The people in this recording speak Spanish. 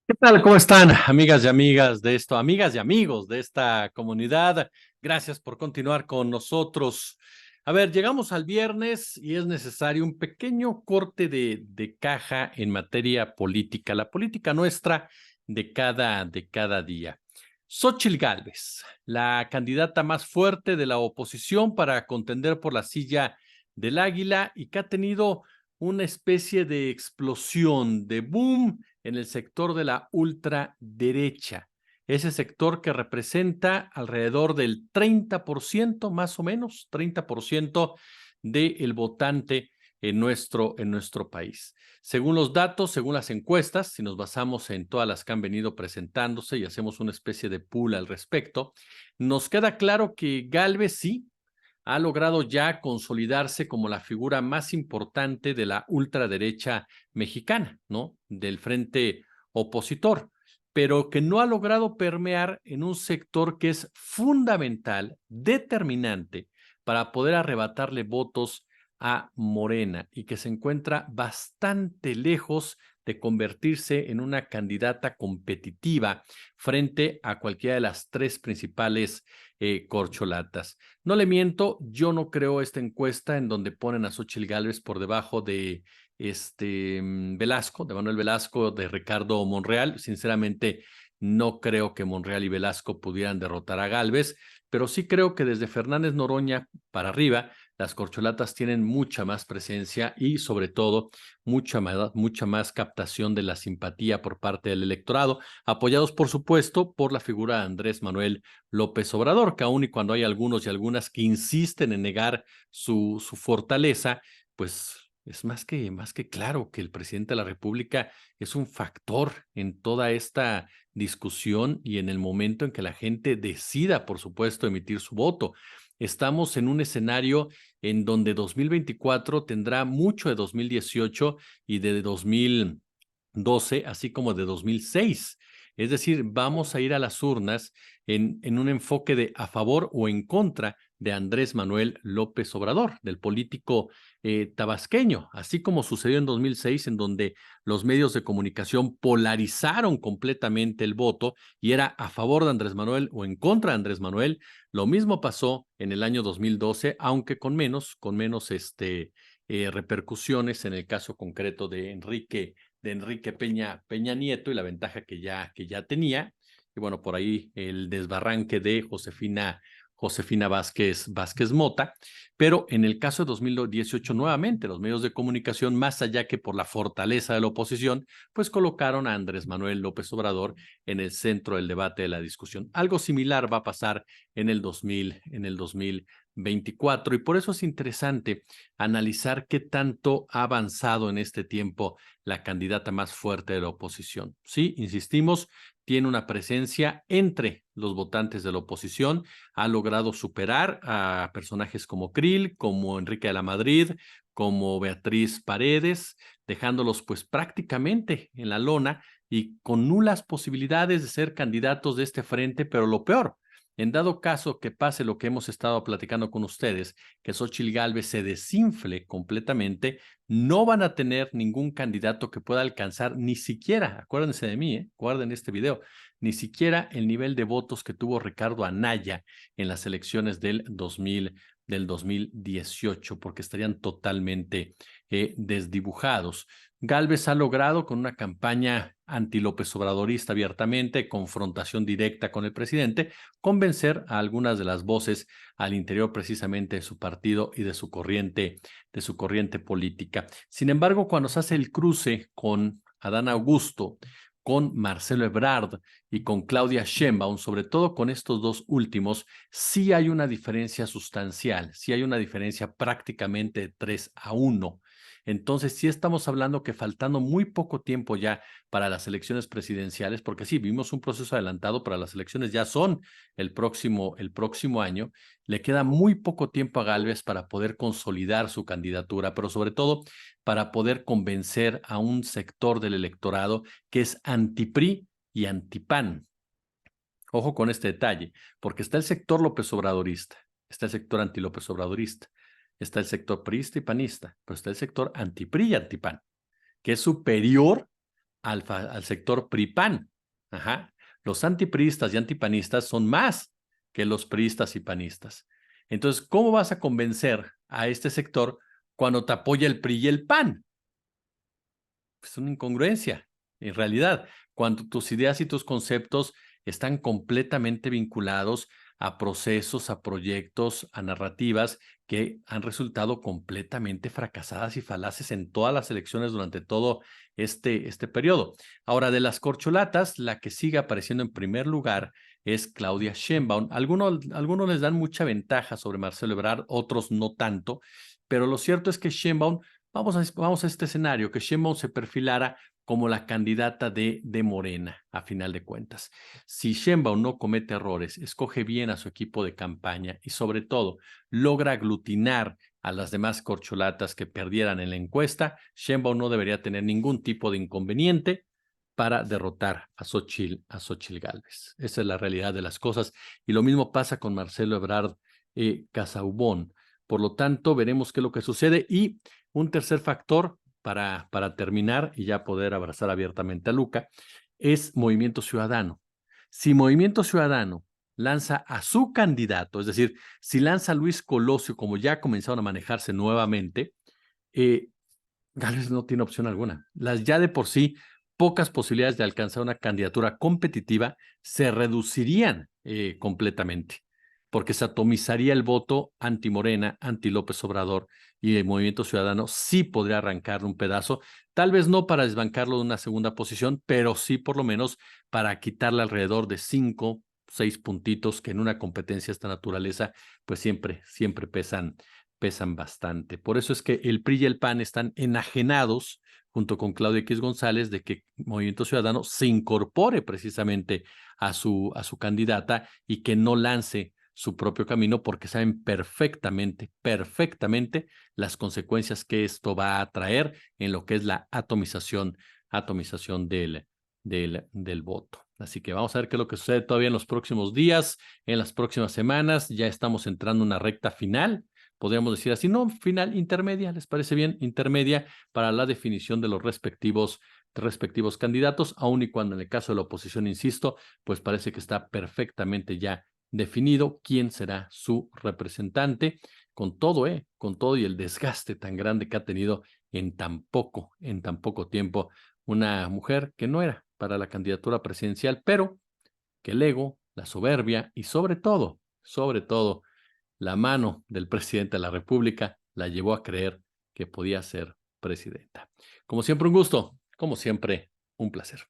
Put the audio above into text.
¿Qué tal? ¿Cómo están, amigas y amigas de esto, amigas y amigos de esta comunidad? Gracias por continuar con nosotros. A ver, llegamos al viernes y es necesario un pequeño corte de caja en materia política, la política nuestra de cada día. Xóchitl Gálvez, la candidata más fuerte de la oposición para contender por la silla del Águila y que ha tenido una especie de explosión, de boom en el sector de la ultraderecha, ese sector que representa alrededor del 30%, más o menos, 30% del votante en nuestro país. Según los datos, según las encuestas, si nos basamos en todas las que han venido presentándose y hacemos una especie de pool al respecto, nos queda claro que Gálvez sí ha logrado ya consolidarse como la figura más importante de la ultraderecha mexicana, ¿no? Del frente opositor, pero que no ha logrado permear en un sector que es fundamental, determinante, para poder arrebatarle votos a Morena y que se encuentra bastante lejos de convertirse en una candidata competitiva frente a cualquiera de las tres principales corcholatas. No le miento, yo no creo esta encuesta en donde ponen a Xóchitl Gálvez por debajo de Velasco, de Manuel Velasco, de Ricardo Monreal. Sinceramente, no creo que Monreal y Velasco pudieran derrotar a Gálvez, pero sí creo que desde Fernández Noroña para arriba, las corcholatas tienen mucha más presencia y sobre todo mucha más captación de la simpatía por parte del electorado, apoyados por supuesto por la figura de Andrés Manuel López Obrador, que aun y cuando hay algunos y algunas que insisten en negar su fortaleza, pues es más que claro que el presidente de la República es un factor en toda esta discusión y en el momento en que la gente decida, por supuesto, emitir su voto. Estamos en un escenario en donde 2024 tendrá mucho de 2018 y de 2012, así como de 2006. Es decir, vamos a ir a las urnas en un enfoque de a favor o en contra de Andrés Manuel López Obrador, del político tabasqueño, así como sucedió en 2006, en donde los medios de comunicación polarizaron completamente el voto y era a favor de Andrés Manuel o en contra de Andrés Manuel. Lo mismo pasó en el año 2012, aunque con menos repercusiones en el caso concreto de Enrique Peña Nieto y la ventaja que ya tenía. Y bueno, por ahí el desbarranque de Josefina Vázquez Mota, pero en el caso de 2018 nuevamente los medios de comunicación, más allá que por la fortaleza de la oposición, pues colocaron a Andrés Manuel López Obrador en el centro del debate de la discusión. Algo similar va a pasar en el 2024 y por eso es interesante analizar qué tanto ha avanzado en este tiempo la candidata más fuerte de la oposición. Sí, insistimos, tiene una presencia entre los votantes de la oposición, ha logrado superar a personajes como Krill, como Enrique de la Madrid, como Beatriz Paredes, dejándolos pues prácticamente en la lona y con nulas posibilidades de ser candidatos de este frente, pero lo peor, en dado caso que pase lo que hemos estado platicando con ustedes, que Xóchitl Gálvez se desinfle completamente, no van a tener ningún candidato que pueda alcanzar ni siquiera, acuérdense de mí, guarden este video, ni siquiera el nivel de votos que tuvo Ricardo Anaya en las elecciones del 2018, porque estarían totalmente desdibujados. Gálvez ha logrado con una campaña anti-López Obradorista abiertamente, confrontación directa con el presidente, convencer a algunas de las voces al interior precisamente de su partido y de su corriente política. Sin embargo, cuando se hace el cruce con Adán Augusto, con Marcelo Ebrard y con Claudia Sheinbaum, sobre todo con estos dos últimos, sí hay una diferencia sustancial, sí hay una diferencia prácticamente de 3-1. Entonces, sí estamos hablando que faltando muy poco tiempo ya para las elecciones presidenciales, porque sí, vimos un proceso adelantado para las elecciones, ya son el próximo año, le queda muy poco tiempo a Gálvez para poder consolidar su candidatura, pero sobre todo para poder convencer a un sector del electorado que es anti-PRI y anti-PAN. Ojo con este detalle, porque está el sector López Obradorista, está el sector anti-López Obradorista, está el sector priista y panista, pero está el sector anti-PRI y anti-PAN, que es superior al sector PRI-PAN. Ajá. Los antipriistas y antipanistas son más que los priistas y panistas. Entonces, ¿cómo vas a convencer a este sector cuando te apoya el PRI y el PAN? Es una incongruencia, en realidad, cuando tus ideas y tus conceptos están completamente vinculados a procesos, a proyectos, a narrativas que han resultado completamente fracasadas y falaces en todas las elecciones durante todo este periodo. Ahora, de las corcholatas, la que sigue apareciendo en primer lugar es Claudia Sheinbaum. Algunos les dan mucha ventaja sobre Marcelo Ebrard, otros no tanto, pero lo cierto es que Sheinbaum, vamos a este escenario, que Sheinbaum se perfilara como la candidata de Morena, a final de cuentas. Si Sheinbaum no comete errores, escoge bien a su equipo de campaña y sobre todo logra aglutinar a las demás corcholatas que perdieran en la encuesta, Sheinbaum no debería tener ningún tipo de inconveniente para derrotar a Xóchitl Gálvez. Esa es la realidad de las cosas. Y lo mismo pasa con Marcelo Ebrard Casaubon. Por lo tanto, veremos qué es lo que sucede. Y un tercer factor para terminar y ya poder abrazar abiertamente a Luca, es Movimiento Ciudadano. Si Movimiento Ciudadano lanza a su candidato, es decir, si lanza a Luis Colosio, como ya comenzaron a manejarse nuevamente, Gálvez no tiene opción alguna. Las ya de por sí pocas posibilidades de alcanzar una candidatura competitiva se reducirían completamente, porque se atomizaría el voto anti-Morena, anti-López Obrador, y el Movimiento Ciudadano sí podría arrancarle un pedazo, tal vez no para desbancarlo de una segunda posición, pero sí por lo menos para quitarle alrededor de 5, 6 puntitos que en una competencia de esta naturaleza pues siempre pesan bastante. Por eso es que el PRI y el PAN están enajenados, junto con Claudia X González, de que Movimiento Ciudadano se incorpore precisamente a su candidata y que no lance su propio camino, porque saben perfectamente las consecuencias que esto va a traer en lo que es la atomización del voto. Así que vamos a ver qué es lo que sucede todavía en los próximos días, en las próximas semanas. Ya estamos entrando en una recta final, podríamos decir así, no, final intermedia, ¿les parece bien? Intermedia para la definición de los respectivos candidatos, aun y cuando en el caso de la oposición, insisto, pues parece que está perfectamente ya definido quién será su representante, con todo y el desgaste tan grande que ha tenido en tan poco tiempo una mujer que no era para la candidatura presidencial, pero que el ego, la soberbia y sobre todo, la mano del presidente de la República la llevó a creer que podía ser presidenta. Como siempre, un gusto, como siempre, un placer.